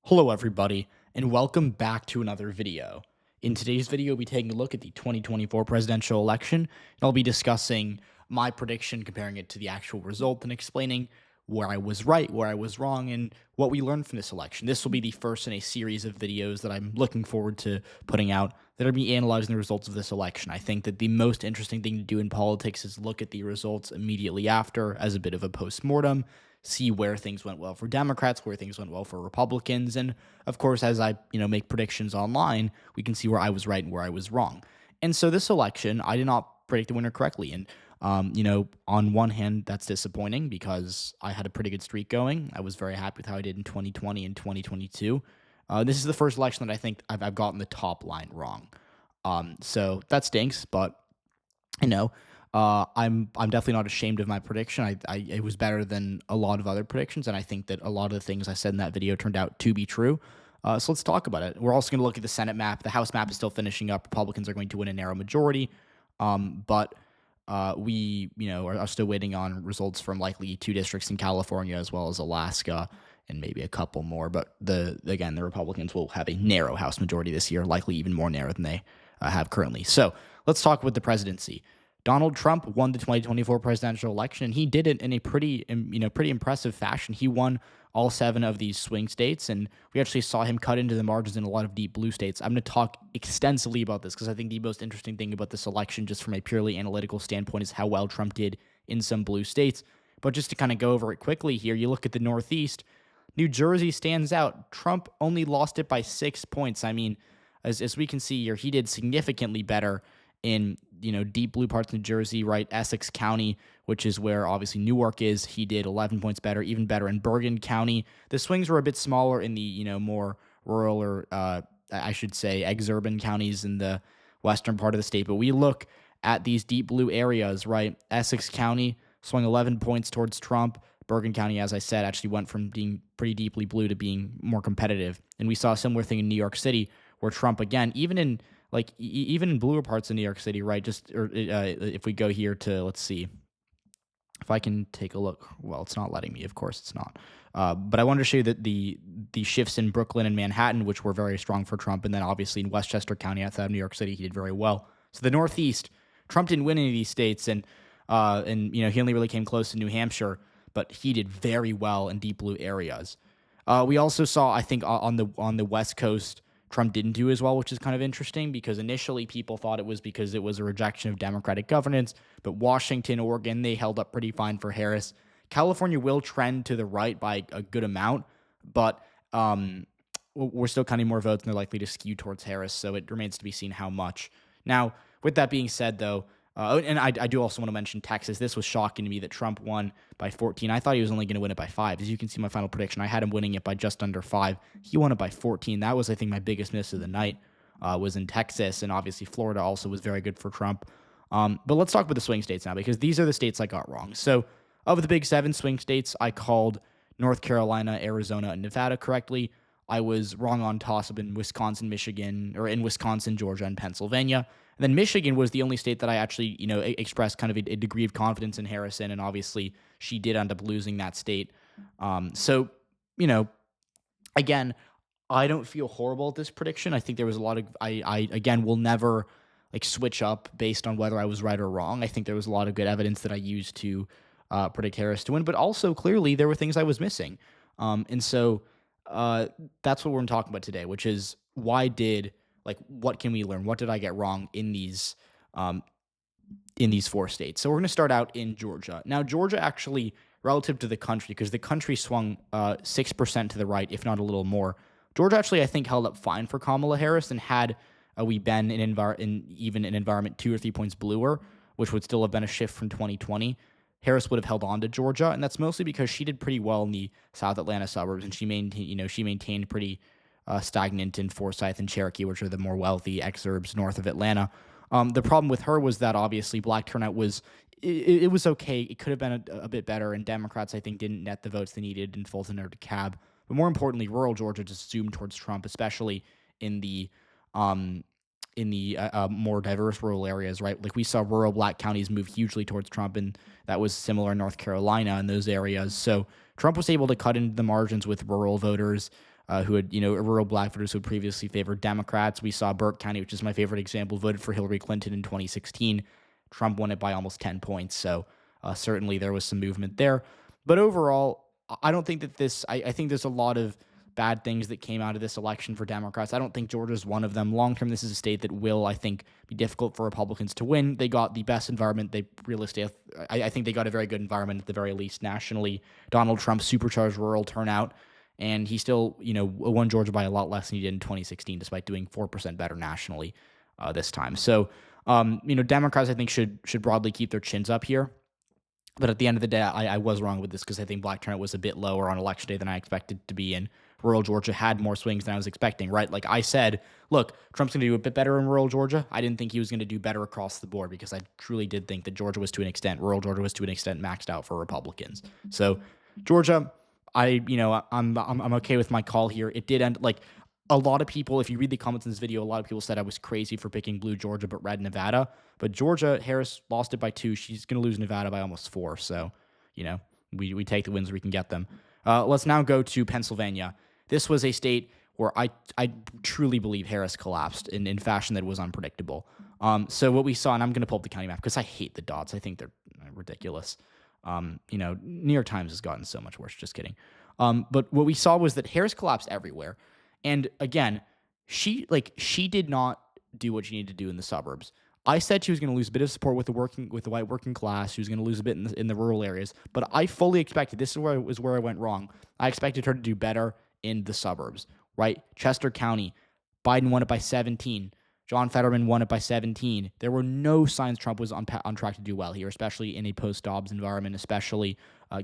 Hello everybody, and welcome back to another video. In today's video, we'll be taking a look at the 2024 presidential election, and I'll be discussing my prediction, comparing it to the actual result, and explaining where I was right, where I was wrong, and what we learned from this election. This will be the first in a series of videos that I'm looking forward to putting out that will be analyzing the results of this election. I think that the most interesting thing to do in politics is look at the results immediately after as a bit of a post-mortem, see where things went well for Democrats, where things went well for Republicans, and of course, as I make predictions online, we can see where I was right and where I was wrong. And so this election, I did not predict the winner correctly, and on one hand, that's disappointing because I had a pretty good streak going. I was very happy with how I did in 2020 and 2022. This is the first election that I think I've gotten the top line wrong. So that stinks, but I'm definitely not ashamed of my prediction. It was better than a lot of other predictions, and I think that a lot of the things I said in that video turned out to be true. So let's talk about it. We're also going to look at the Senate map. The House map is still finishing up. Republicans are going to win a narrow majority, but we are still waiting on results from likely 2 districts in California as well as Alaska and maybe a couple more. But the Republicans will have a narrow House majority this year, likely even more narrow than they have currently. So let's talk with the presidency. Donald Trump won the 2024 presidential election, and he did it in a pretty impressive fashion. He won all 7 of these swing states, and we actually saw him cut into the margins in a lot of deep blue states. I'm going to talk extensively about this because I think the most interesting thing about this election, just from a purely analytical standpoint, is how well Trump did in some blue states. But just to kind of go over it quickly here, you look at the Northeast, New Jersey stands out. Trump only lost it by 6 points. I mean, as we can see here, he did significantly better in deep blue parts of New Jersey, right? Essex County, which is where obviously Newark is, he did 11 points better, even better in Bergen County. The swings were a bit smaller in the more rural, or I should say exurban counties in the western part of the state. But we look at these deep blue areas, right? Essex County swung 11 points towards Trump. Bergen County, as I said, actually went from being pretty deeply blue to being more competitive. And we saw a similar thing in New York City, where Trump, again, even in bluer parts of New York City, right? If we go here to, let's see, if I can take a look. Well, it's not letting me. Of course, it's not. But I wanted to show you that the shifts in Brooklyn and Manhattan, which were very strong for Trump, and then obviously in Westchester County outside of New York City, he did very well. So the Northeast, Trump didn't win any of these states, and he only really came close to New Hampshire, but he did very well in deep blue areas. We also saw, I think, on the West Coast, Trump didn't do as well, which is kind of interesting because initially people thought it was because it was a rejection of Democratic governance, but Washington, Oregon, they held up pretty fine for Harris. California will trend to the right by a good amount, but we're still counting more votes and they're likely to skew towards Harris, so it remains to be seen how much. Now, with that being said, though, and I do also want to mention Texas. This was shocking to me that Trump won by 14. I thought he was only going to win it by 5. As you can see my final prediction, I had him winning it by just under 5. He won it by 14. That was, I think, my biggest miss of the night was in Texas, and obviously Florida also was very good for Trump. But let's talk about the swing states now, because these are the states I got wrong. So of the big 7 swing states, I called North Carolina, Arizona, and Nevada correctly. I was wrong on toss-up in Wisconsin, Georgia, and Pennsylvania. And then Michigan was the only state that I actually, expressed kind of a degree of confidence in Harrison, and obviously she did end up losing that state. So, again, I don't feel horrible at this prediction. I think there was a lot of, I again, will never switch up based on whether I was right or wrong. I think there was a lot of good evidence that I used to predict Harris to win, but also clearly there were things I was missing. And so that's what we're going to talk about today, which is what can we learn? What did I get wrong in these 4 states? So we're going to start out in Georgia. Now, Georgia actually, relative to the country, because the country swung 6% to the right, if not a little more, Georgia actually, I think, held up fine for Kamala Harris, and had we been in even an environment 2 or 3 points bluer, which would still have been a shift from 2020, Harris would have held on to Georgia, and that's mostly because she did pretty well in the South Atlanta suburbs, and she maintained pretty stagnant in Forsyth and Cherokee, which are the more wealthy exurbs north of Atlanta. The problem with her was that obviously black turnout was it was okay. It could have been a bit better, and Democrats, I think, didn't net the votes they needed in Fulton or DeKalb. But more importantly, rural Georgia just zoomed towards Trump, especially in the more diverse rural areas, right? Like we saw rural black counties move hugely towards Trump, and that was similar in North Carolina in those areas. So Trump was able to cut into the margins with rural voters. who had, rural black voters who had previously favored Democrats. We saw Burke County, which is my favorite example, voted for Hillary Clinton in 2016. Trump won it by almost 10 points. So certainly there was some movement there. But overall, I don't think that I think there's a lot of bad things that came out of this election for Democrats. I don't think Georgia's one of them. Long term, this is a state that will, I think, be difficult for Republicans to win. They got the best environment. I think they got a very good environment at the very least nationally. Donald Trump supercharged rural turnout, and he still, won Georgia by a lot less than he did in 2016, despite doing 4% better nationally this time. So, Democrats, I think, should broadly keep their chins up here. But at the end of the day, I was wrong with this because I think black turnout was a bit lower on election day than I expected to be, and rural Georgia had more swings than I was expecting, right? Like I said, look, Trump's going to do a bit better in rural Georgia. I didn't think he was going to do better across the board because I truly did think that rural Georgia was to an extent maxed out for Republicans. So Georgia, I'm okay with my call here. It did end like a lot of people, if you read the comments in this video, a lot of people said I was crazy for picking blue Georgia but red Nevada. But Georgia, Harris lost it by 2. She's going to lose Nevada by almost 4. So, we take the wins where we can get them. Let's now go to Pennsylvania. This was a state where I truly believe Harris collapsed in fashion that was unpredictable. So what we saw, and I'm going to pull up the county map because I hate the dots. I think they're ridiculous. New York Times has gotten so much worse. Just kidding. But what we saw was that Harris collapsed everywhere. And again, she did not do what she needed to do in the suburbs. I said she was going to lose a bit of support with the white working class. She was going to lose a bit in the rural areas. But I fully expected, this is where I went wrong. I expected her to do better in the suburbs, right? Chester County, Biden won it by 17. John Fetterman won it by 17. There were no signs Trump was on track to do well here, especially in a post-Dobbs environment, especially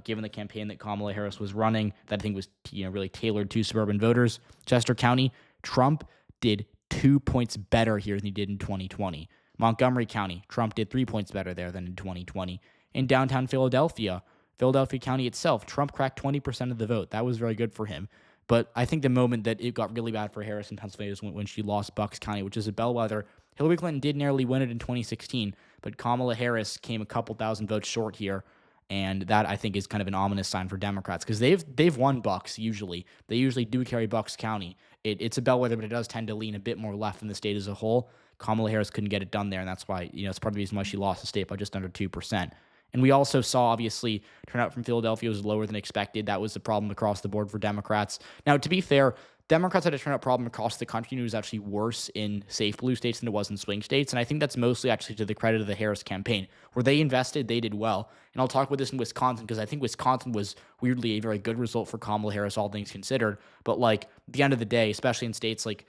given the campaign that Kamala Harris was running that I think was really tailored to suburban voters. Chester County, Trump did 2 points better here than he did in 2020. Montgomery County, Trump did 3 points better there than in 2020. In downtown Philadelphia County itself, Trump cracked 20% of the vote. That was very good for him. But I think the moment that it got really bad for Harris in Pennsylvania was when she lost Bucks County, which is a bellwether. Hillary Clinton did nearly win it in 2016, but Kamala Harris came a couple thousand votes short here, and that I think is kind of an ominous sign for Democrats because they've won Bucks usually. They usually do carry Bucks County. It's a bellwether, but it does tend to lean a bit more left in the state as a whole. Kamala Harris couldn't get it done there, and that's why it's part of the reason why she lost the state by just under 2%. And we also saw, obviously, turnout from Philadelphia was lower than expected. That was the problem across the board for Democrats. Now, to be fair, Democrats had a turnout problem across the country, and it was actually worse in safe blue states than it was in swing states. And I think that's mostly actually to the credit of the Harris campaign. Where they invested, they did well. And I'll talk about this in Wisconsin because I think Wisconsin was weirdly a very good result for Kamala Harris, all things considered. But at the end of the day, especially in states like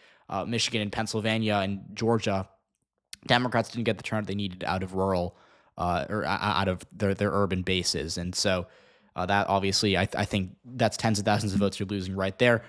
Michigan and Pennsylvania and Georgia, Democrats didn't get the turnout they needed out of rural or out of their urban bases. And so that obviously, I think that's tens of thousands of votes you're losing right there.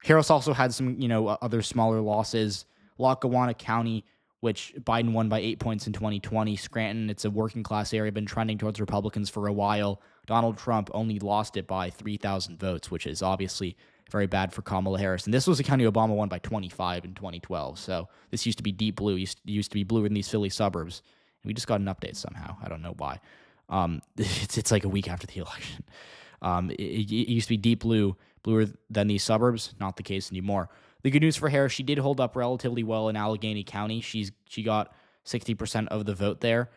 Harris also had some, other smaller losses. Lackawanna County, which Biden won by 8 points in 2020. Scranton, it's a working class area, been trending towards Republicans for a while. Donald Trump only lost it by 3,000 votes, which is obviously very bad for Kamala Harris. And this was a county Obama won by 25 in 2012. So this used to be deep blue. It used to be bluer in these Philly suburbs. We just got an update somehow. I don't know why. It's like a week after the election. It used to be deep blue, bluer than these suburbs. Not the case anymore. The good news for Harris, she did hold up relatively well in Allegheny County. She got 60% of the vote there.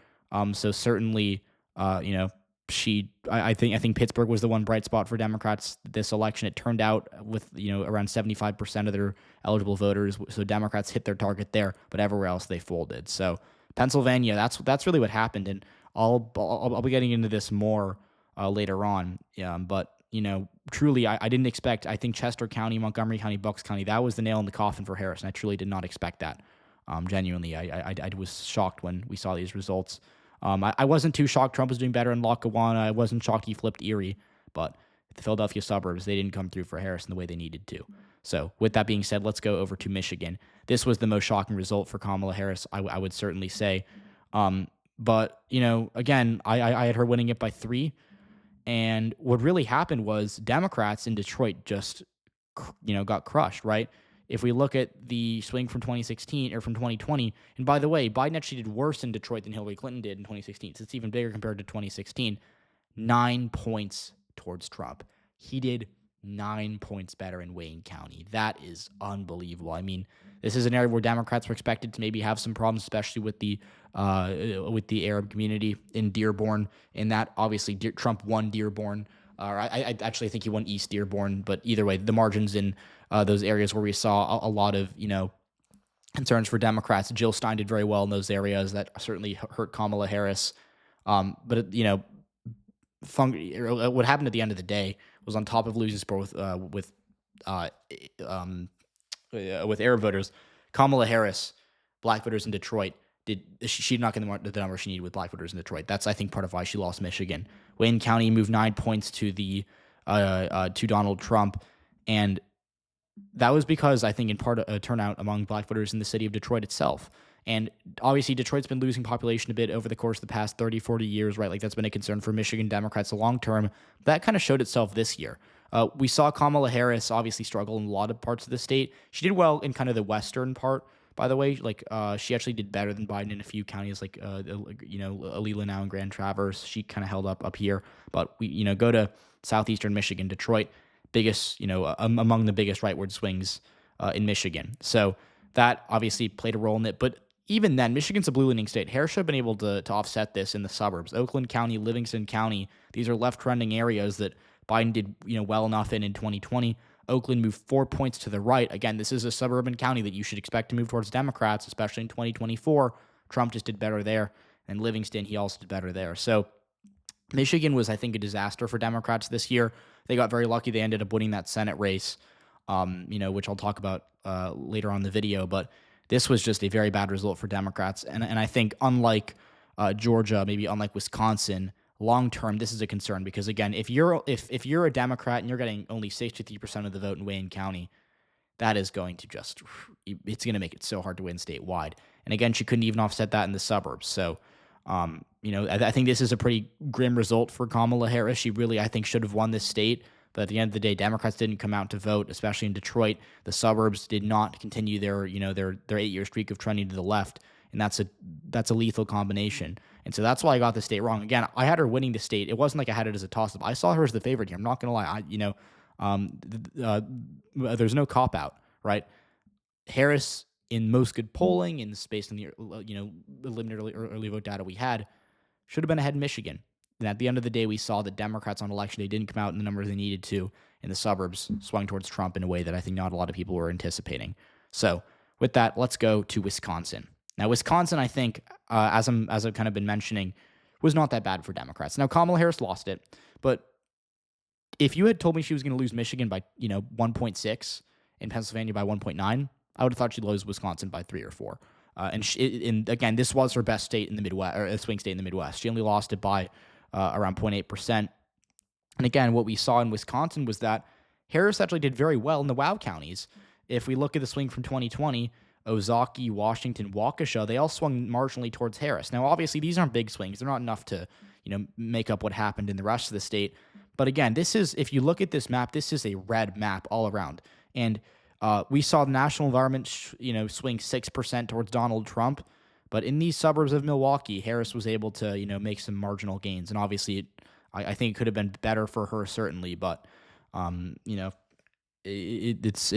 So certainly, I think Pittsburgh was the one bright spot for Democrats this election. It turned out with around 75% of their eligible voters. So Democrats hit their target there, but everywhere else they folded. So Pennsylvania, that's really what happened, and I'll be getting into this more later on. But truly, I didn't expect. I think Chester County, Montgomery County, Bucks County, that was the nail in the coffin for Harris, and I truly did not expect that. Genuinely, I was shocked when we saw these results. I wasn't too shocked Trump was doing better in Lackawanna. I wasn't shocked he flipped Erie, but the Philadelphia suburbs, they didn't come through for Harris in the way they needed to. So with that being said, let's go over to Michigan. This was the most shocking result for Kamala Harris, I would certainly say. But, again, I had her winning it by 3. And what really happened was Democrats in Detroit just, got crushed, right? If we look at the swing from 2016 or from 2020, and by the way, Biden actually did worse in Detroit than Hillary Clinton did in 2016. So it's even bigger compared to 2016. 9 points towards Trump. He did 9 points better in Wayne County. That is unbelievable. I mean, this is an area where Democrats were expected to maybe have some problems, especially with the Arab community in Dearborn. And that obviously Trump won Dearborn. I actually think he won East Dearborn, but either way, the margins in those areas where we saw a lot of concerns for Democrats. Jill Stein did very well in those areas. That certainly hurt Kamala Harris. But what happened at the end of the day was, on top of losing support with Arab voters, Kamala Harris, black voters in Detroit, she did not get the number she needed with black voters in Detroit. That's, I think, part of why she lost Michigan. Wayne County moved 9 points to Donald Trump, and that was because, I think, in part, a turnout among black voters in the city of Detroit itself. And obviously, Detroit's been losing population a bit over the course of the past 30, 40 years, right? Like, that's been a concern for Michigan Democrats long term. That kind of showed itself this year. We saw Kamala Harris obviously struggle in a lot of parts of the state. She did well in kind of the western part, by the way. Like, she actually did better than Biden in a few counties, like, Alila now and Grand Traverse. She kind of held up here. But we, go to southeastern Michigan, Detroit, biggest, among the biggest rightward swings in Michigan. So that obviously played a role in it. But even then, Michigan's a blue-leaning state. Harris should have been able to offset this in the suburbs. Oakland County, Livingston County, these are left-trending areas that Biden did well enough in 2020. Oakland moved 4 points to the right. Again, this is a suburban county that you should expect to move towards Democrats, especially in 2024. Trump just did better there. And Livingston, he also did better there. So Michigan was, I think, a disaster for Democrats this year. They got very lucky. They ended up winning that Senate race, which I'll talk about later on in the video. But this was just a very bad result for Democrats. And I think, unlike Georgia, maybe unlike Wisconsin, long term, this is a concern because, again, if you're a Democrat and you're getting only 63% of the vote in Wayne County, that is going to it's going to make it so hard to win statewide. And again, she couldn't even offset that in the suburbs. So, I think this is a pretty grim result for Kamala Harris. She really, I think, should have won this state. But at the end of the day, Democrats didn't come out to vote, especially in Detroit. The suburbs did not continue their 8-year streak of trending to the left, and that's a lethal combination. And so that's why I got the state wrong. Again, I had her winning the state. It wasn't like I had it as a toss-up. I saw her as the favorite here. I'm not gonna lie. There's no cop-out, right? Harris, in most good polling, and based on the limited early vote data we had, should have been ahead in Michigan. And at the end of the day, we saw that Democrats on election day didn't come out in the numbers they needed to, and the suburbs swung towards Trump in a way that I think not a lot of people were anticipating. So with that, let's go to Wisconsin. Now, Wisconsin, I think, as I've kind of been mentioning, was not that bad for Democrats. Now, Kamala Harris lost it, but if you had told me she was going to lose Michigan by 1.6 and Pennsylvania by 1.9, I would have thought she'd lose Wisconsin by 3 or 4. And again, this was her best state in the Midwest, or a swing state in the Midwest. She only lost it by around 0.8%. And again, what we saw in Wisconsin was that Harris actually did very well in the WOW counties. If we look at the swing from 2020, Ozaukee, Washington, Waukesha, they all swung marginally towards Harris. Now, obviously, these aren't big swings. They're not enough to, make up what happened in the rest of the state. But again, if you look at this map, this is a red map all around. And we saw the national environment, swing 6% towards Donald Trump. But in these suburbs of Milwaukee, Harris was able to, make some marginal gains. And obviously, I think it could have been better for her, certainly. But, it's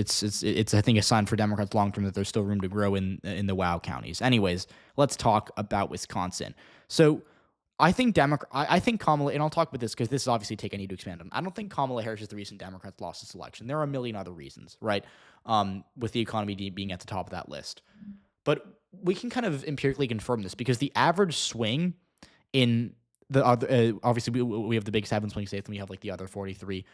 I think a sign for Democrats long term that there's still room to grow in the WOW counties. Anyways, let's talk about Wisconsin. So I think I think Kamala, and I'll talk about this because this is obviously a take I need to expand on. I don't think Kamala Harris is the reason Democrats lost this election. There are a million other reasons, right? With the economy being at the top of that list. But we can kind of empirically confirm this because the average swing in the other, obviously we have the big 7 swing states and we have like the other 43.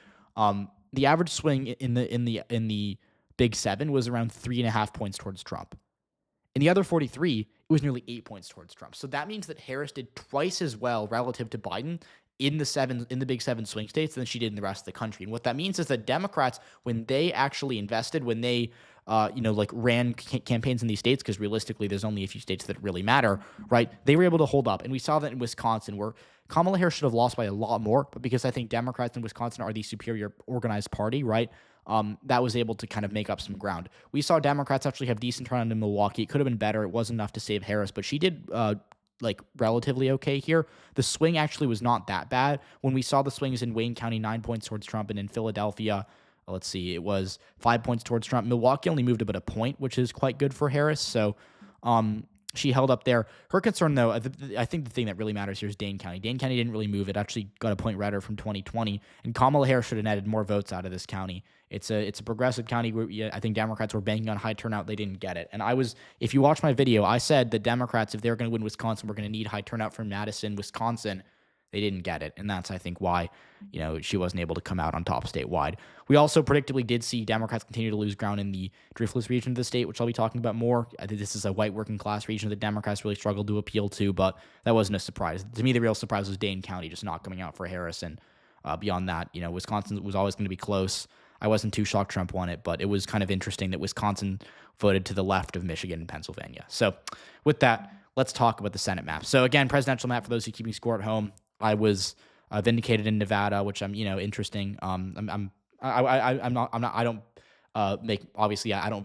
The average swing in the big 7 was around 3.5 points towards Trump. In the other 43, it was nearly 8 points towards Trump. So that means that Harris did twice as well relative to Biden in the big 7 swing states than she did in the rest of the country. And what that means is that Democrats, when they actually invested, when they ran campaigns in these states, because realistically there's only a few states that really matter, right? They were able to hold up. And we saw that in Wisconsin, where Kamala Harris should have lost by a lot more, but because I think Democrats in Wisconsin are the superior organized party, right? That was able to kind of make up some ground. We saw Democrats actually have decent turnout in Milwaukee. It could have been better. It wasn't enough to save Harris, but she did relatively okay here. The swing actually was not that bad. When we saw the swings in Wayne County, 9 points towards Trump, and in Philadelphia, let's see, it was 5 points towards Trump. Milwaukee only moved about a point, which is quite good for Harris. So she held up there. Her concern, though, I think the thing that really matters here is Dane County. Dane County didn't really move. It actually got a point redder from 2020, and Kamala Harris should have netted more votes out of this county. It's a progressive county where I think Democrats were banking on high turnout. They didn't get it. And if you watch my video, I said that Democrats, if they're going to win Wisconsin, we're going to need high turnout from Madison, Wisconsin. They didn't get it, and that's, I think, why she wasn't able to come out on top statewide. We also predictably did see Democrats continue to lose ground in the driftless region of the state, which I'll be talking about more. I think this is a white working class region that Democrats really struggled to appeal to, but that wasn't a surprise. To me, the real surprise was Dane County just not coming out for Harris, and beyond that, Wisconsin was always going to be close. I wasn't too shocked Trump won it, but it was kind of interesting that Wisconsin voted to the left of Michigan and Pennsylvania. So with that, let's talk about the Senate map. So again, presidential map for those who keeping score at home. I was vindicated in Nevada, which I'm, interesting. I don't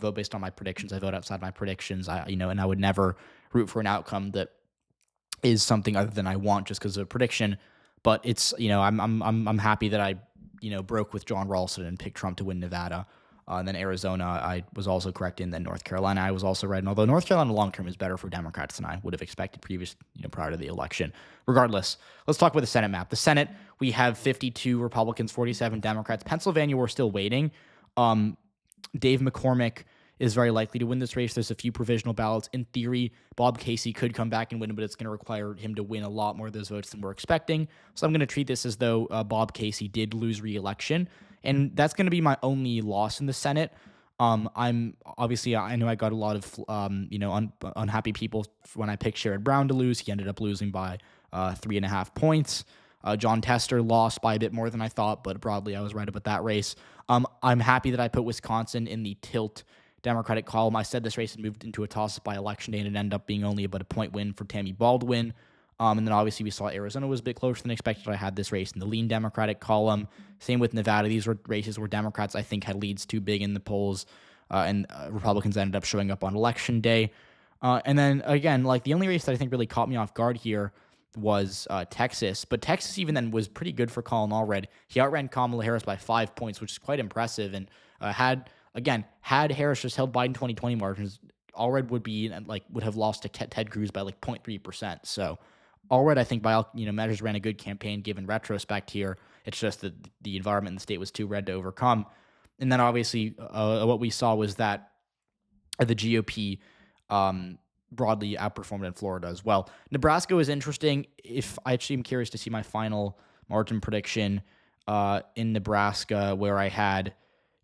vote based on my predictions. I vote outside my predictions. And I would never root for an outcome that is something other than I want just because of a prediction. But it's, I'm happy that I, broke with John Ralston and picked Trump to win Nevada. And then Arizona, I was also correct in. Then North Carolina, I was also right. And although North Carolina long-term is better for Democrats than I would have expected prior to the election. Regardless, let's talk about the Senate map. The Senate, we have 52 Republicans, 47 Democrats. Pennsylvania, we're still waiting. Dave McCormick is very likely to win this race. There's a few provisional ballots. In theory, Bob Casey could come back and win, but it's going to require him to win a lot more of those votes than we're expecting. So I'm going to treat this as though Bob Casey did lose re-election. And that's going to be my only loss in the Senate. I know I got a lot of, unhappy people when I picked Sherrod Brown to lose. He ended up losing by 3.5 points. John Tester lost by a bit more than I thought, but broadly I was right about that race. I'm happy that I put Wisconsin in the tilt Democratic column. I said this race had moved into a toss-up by election day, and it ended up being only about a point win for Tammy Baldwin. And then obviously we saw Arizona was a bit closer than expected. I had this race in the lean Democratic column. Same with Nevada. These were races where Democrats, I think, had leads too big in the polls, and Republicans ended up showing up on election day. And then, again, the only race that I think really caught me off guard here was Texas. But Texas even then was pretty good for Colin Allred. He outran Kamala Harris by 5 points, which is quite impressive. And had Harris just held Biden 2020 margins, Allred would have lost to Ted Cruz by 0.3%. So Allred, I think, by all measures, ran a good campaign given retrospect here. It's just that the environment in the state was too red to overcome. And then obviously what we saw was that the GOP broadly outperformed in Florida as well. Nebraska was interesting. I actually am curious to see my final margin prediction in Nebraska, where I had,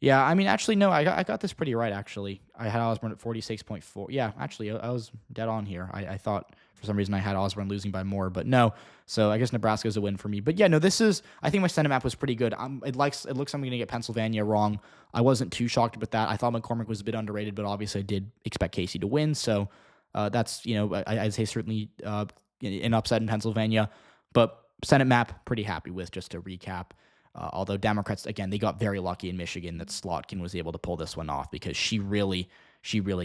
I got this pretty right, actually. I had Osborne at 46.4. Yeah, actually, I was dead on here. I thought for some reason I had Osborne losing by more, but no. So I guess Nebraska is a win for me. But yeah, no, I think my Senate map was pretty good. It looks I'm going to get Pennsylvania wrong. I wasn't too shocked about that. I thought McCormick was a bit underrated, but obviously I did expect Casey to win. So that's, I'd say certainly an upset in Pennsylvania. But Senate map, pretty happy with, just to recap. Although Democrats, again, they got very lucky in Michigan that Slotkin was able to pull this one off, because she really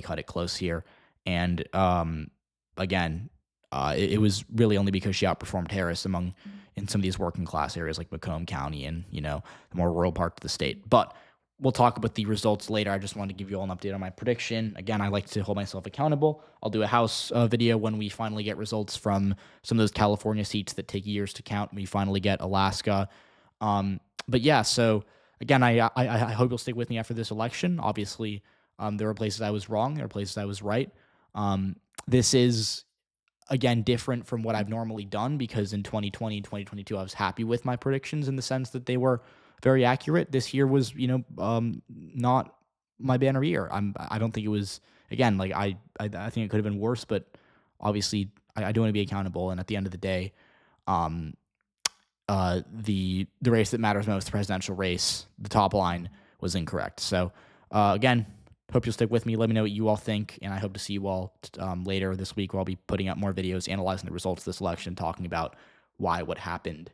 cut it close here. And again, it was really only because she outperformed Harris in some of these working class areas like Macomb County and the more rural part of the state. But we'll talk about the results later. I just wanted to give you all an update on my prediction. Again, I like to hold myself accountable. I'll do a House video when we finally get results from some of those California seats that take years to count. We finally get Alaska. But yeah, so again, I hope you'll stick with me after this election. Obviously, there were places I was wrong. There are places I was right. This is, again, different from what I've normally done, because in 2020 and 2022, I was happy with my predictions in the sense that they were very accurate. This year was, not my banner year. I don't think it was, again, I think it could have been worse, but obviously I do want to be accountable. And at the end of the day, the race that matters most, the presidential race, the top line was incorrect. So again, hope you'll stick with me. Let me know what you all think, and I hope to see you all later this week, where I'll be putting out more videos analyzing the results of this election, talking about why what happened.